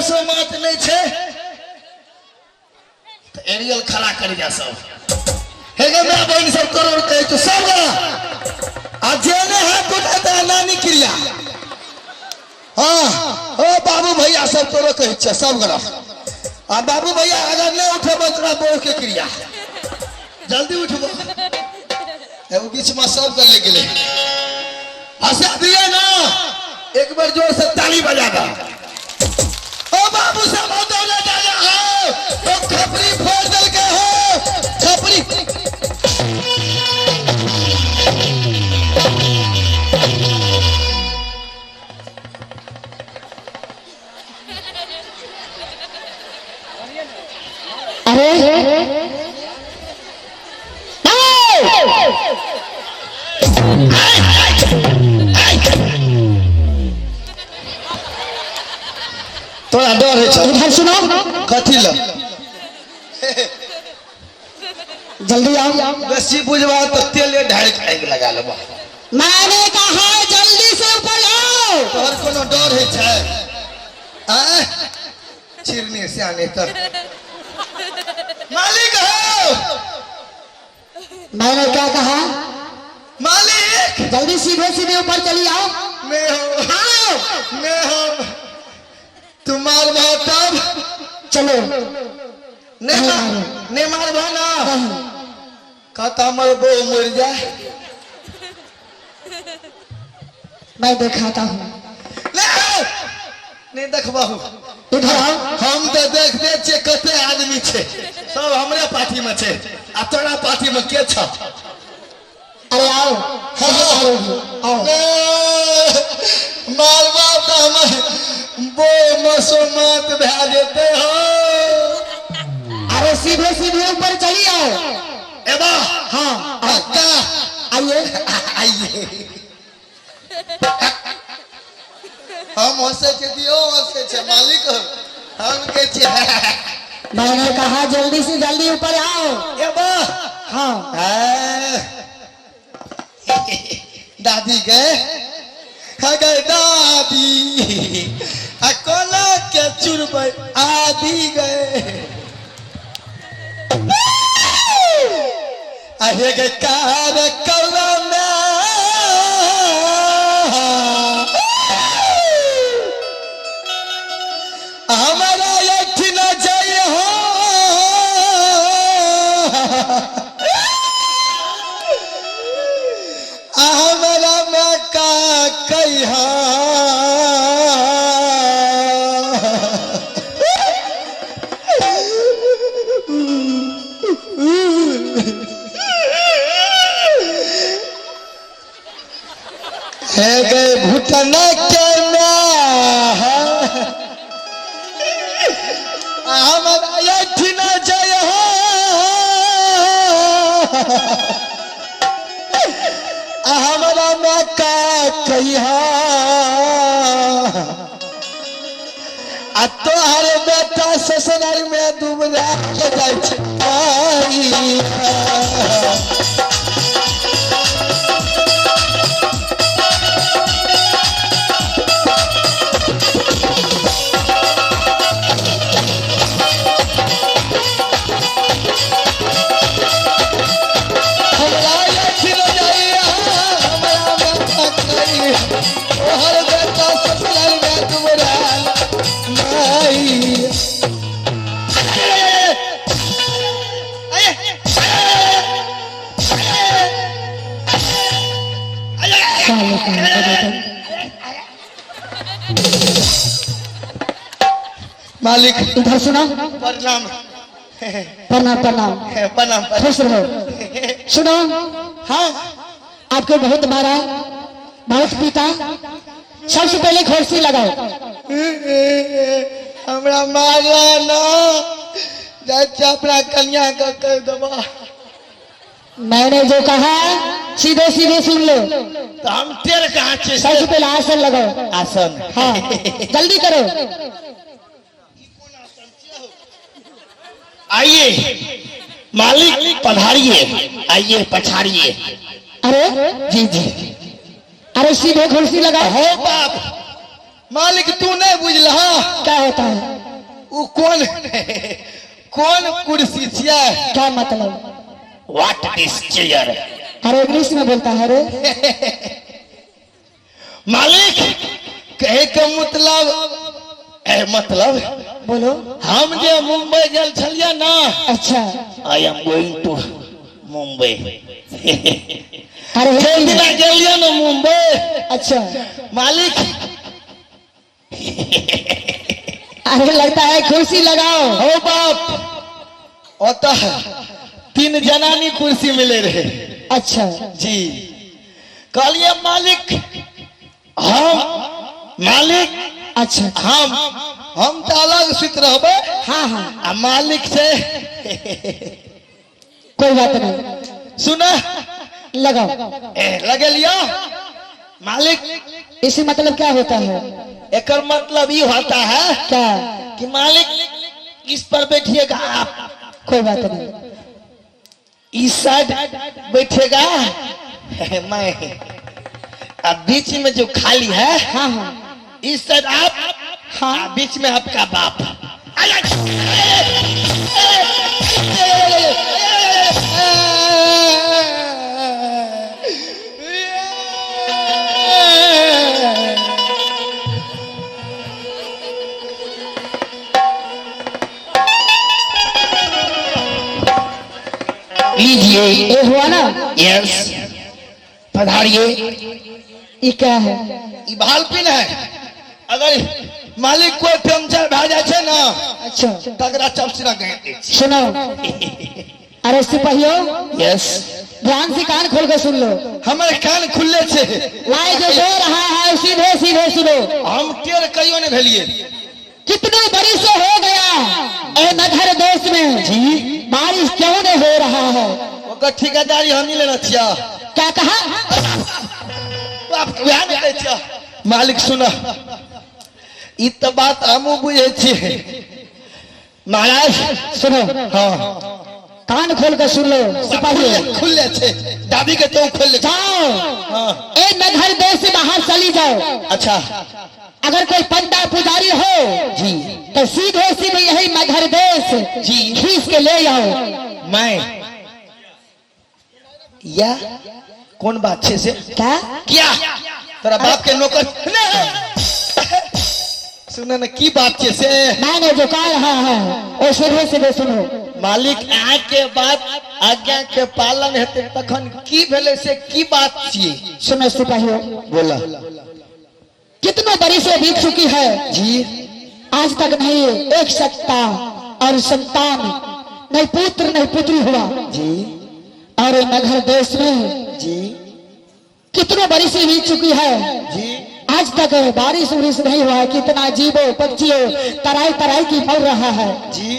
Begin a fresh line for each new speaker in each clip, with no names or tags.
मसोमात नहीं छे तो एरियल खड़ा कर जा सब हेगे मैं बहन सब करोड़ कहे तो सब गया आज जेने हाथ उठाता नानी क्रिया हाँ ओ बाबू भैया सब तोरो कहे छे सब गया आ बाबू भैया अगर नहीं उठे बतरा बोल के क्रिया जल्दी उठबो एगो बीच में सब कर ले गेले हंसा दिए ना एक बार जोर से ताली बजा दो ओ बाबू साहब दौड़े जा हो ओ खपरी फोड़ दल के हो खपरी
अरे
तोरा डर है
इधर सुनो
कथी ल
जल्दी आओ
बेसी बुझवा तो तेले ढार खाए के लगा लेबा
मैंने कहा जल्दी से ऊपर आओ
तोहर कोनो डर है छे आ चिरनी से आने तक मालिक हो
मैंने क्या कहा
मालिक
जल्दी सीधे सीधे ऊपर चली आओ
मैं हो
आओ
मैं हो तुम्हार तब
चलो
ने मार भाना कहता मर बो मर जाए
मैं दिखाता हूँ
नहीं देखबाहू
इधर आओ
हम तो देखते छे कते आदमी छे सब हमरे पार्टी में छे आ तोरा पार्टी में के छ
अरे आओ आओ
मारवा तो हम बो मसोमात भे जेते हो
अरे सीधे सीधे ऊपर चली आओ
एबा
हाँ
अक्का
आइए
आइए हम हंसे के दियो हंसे छे मालिक हम के छे
मैंने कहा जल्दी से जल्दी ऊपर आओ
एबा
हाँ
दादी गए गए दादी आ कोला के चुरबै आदि गए आहे गए कार कौवा में हमारा एक न जाए हो हमारा मैं का कहिया है गए भूटना के हमारा एक न जाए हो हमारा मैं का कहिया आ तोहर बेटा ससुराल में डूबला के जाय छै तोहर बेटा ससुराल में डूबला मालिक
इधर सुनो
प्रणाम
प्रणाम प्रणाम
प्रणाम
खुश रहो सुनो
हाँ
आपको बहुत मारा बहुत पीटा सबसे पहले खोरसी लगाओ
हमरा मारा ना जाके अपना कन्या का कर दबा
मैंने जो कहा सीधे सीधे सुन लो
तो हम तेरे कहाँ छे
सबसे पहले आसन लगाओ
आसन
हाँ जल्दी करो
आइए मालिक पधारिए आइए पछाड़िए
अरे
जी जी
अरे सीधे कुर्सी लगाओ
हो बाप मालिक तू नहीं बुझल
क्या होता है
वो कौन कौन कुर्सी छिया?
क्या मतलब?
What this chair?
अरे इंग्लिश में बोलता है रे।
मालिक कहे के मतलब
बोलो।
हम जे मुंबई गेल छलिया ना।
अच्छा।
I am going to Mumbai.
अरे
चल दिना गेलिया ना मुंबई।
अच्छा।
मालिक
अरे लगता है कुर्सी लगाओ।
हो बाप ओता 3 जनानी कुर्सी मिले रहे।
अच्छा
जी कहलिए मालिक
अच्छा।
हम तो अलग सुत रहबे।
हाँ हाँ
आ मालिक से
कोई बात नहीं,
सुना
लगाओ।
लगे लिया मालिक।
इसी मतलब क्या होता है?
एकर मतलब ये होता है
क्या?
कि मालिक इस पर बैठिएगा आप,
कोई बात नहीं।
इस साइड बैठेगा मैं, अब बीच में जो खाली है
हाँ हाँ
इस साइड आप,
हाँ।
बीच में आपका बाप।
लीजिए।
ये हुआ ना?
यस, पधारिए।
ये क्या है?
ई भालपिन है। अगर मालिक कोई पंचर भा जाए छे ना
अच्छा
तगड़ा चपसिना गए।
सुनो। अरे सिपाहियों
यस,
ध्यान से कान खोल कर सुन लो।
हमारे कान खुले छे।
लाए जो दे रहा है सीधे सीधे सुनो।
हम टेर कहियो ने भेलिए।
कितने बड़ी से हो गया ए नगर देश में जी बारिश क्यों नहीं हो रहा है?
ओकर ठेकेदारी हम ही लेना छिया।
क्या कहा?
आप वहां नहीं छिया। मालिक सुना, ई तो बात हमू बुझे छिए। महाराज
सुनो,
हाँ
कान खोल कर सुन लो सिपाहियों।
खुले छे। दादी के तो खोल ले।
जाओ
हाँ
ए नगर देश से बाहर चली जाओ।
अच्छा
अगर कोई पंडा पुजारी हो
जी
तो सीधे सीधे यही मगहर देश
जी
खींच के ले आओ।
मैं या कौन बात छे से
क्या?
क्या तेरा बाप के नौकर सुना ना की बात छे से।
मैंने जो कहा रहा है वो सीधे सीधे सुनो।
मालिक आ के बाद आज्ञा के पालन हेते तखन की भेले से की बात छिए।
सुनो सिपाहियों,
बोला
कितनों बड़ी से बीत चुकी है
जी।
आज तक नहीं एक सत्ता और संतान, नहीं पुत्र नहीं पुत्री हुआ
जी
और नगर देश में
जी
कितनों बड़ी से बीत चुकी है।
जी
आज तक बारिश उरिश नहीं हुआ है। कितना जीवो पक्षियों तराई तराई की मर रहा है
जी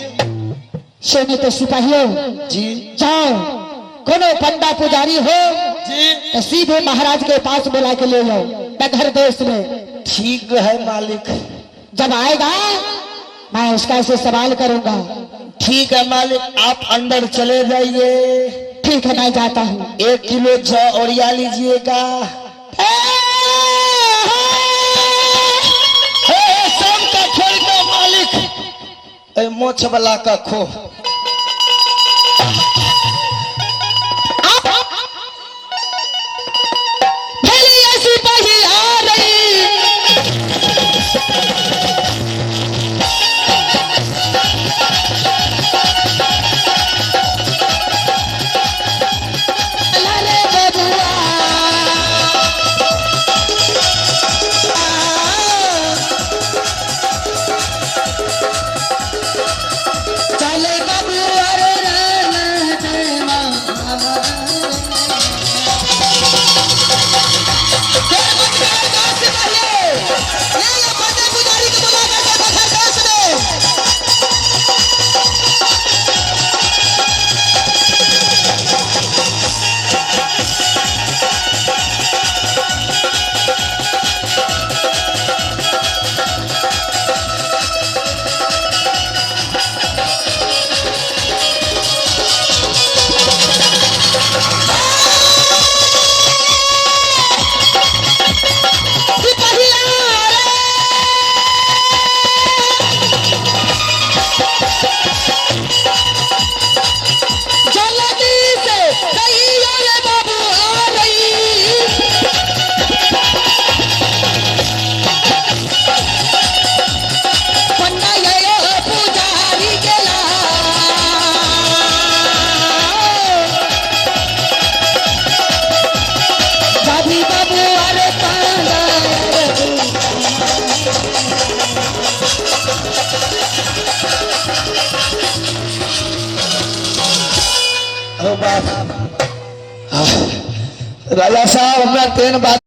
सोने। तो सिपाहियों
जी
जाओ, कोनो पंडा पुजारी हो
जी
तो सीधे महाराज के पास बुला के ले जाओ नगर देश में।
ठीक है मालिक।
जब आएगा मैं उसका से सवाल करूंगा।
ठीक है मालिक, आप अंदर चले जाइए।
ठीक है मैं जाता हूँ।
1 किलो जौ ओरिया लीजिएगा। शाम का छोड़ दो मालिक। मोछ वाला का खो।
सिपाही आ रही अरे बबुआ चले
राजा साहब हमरा ट्रेन बात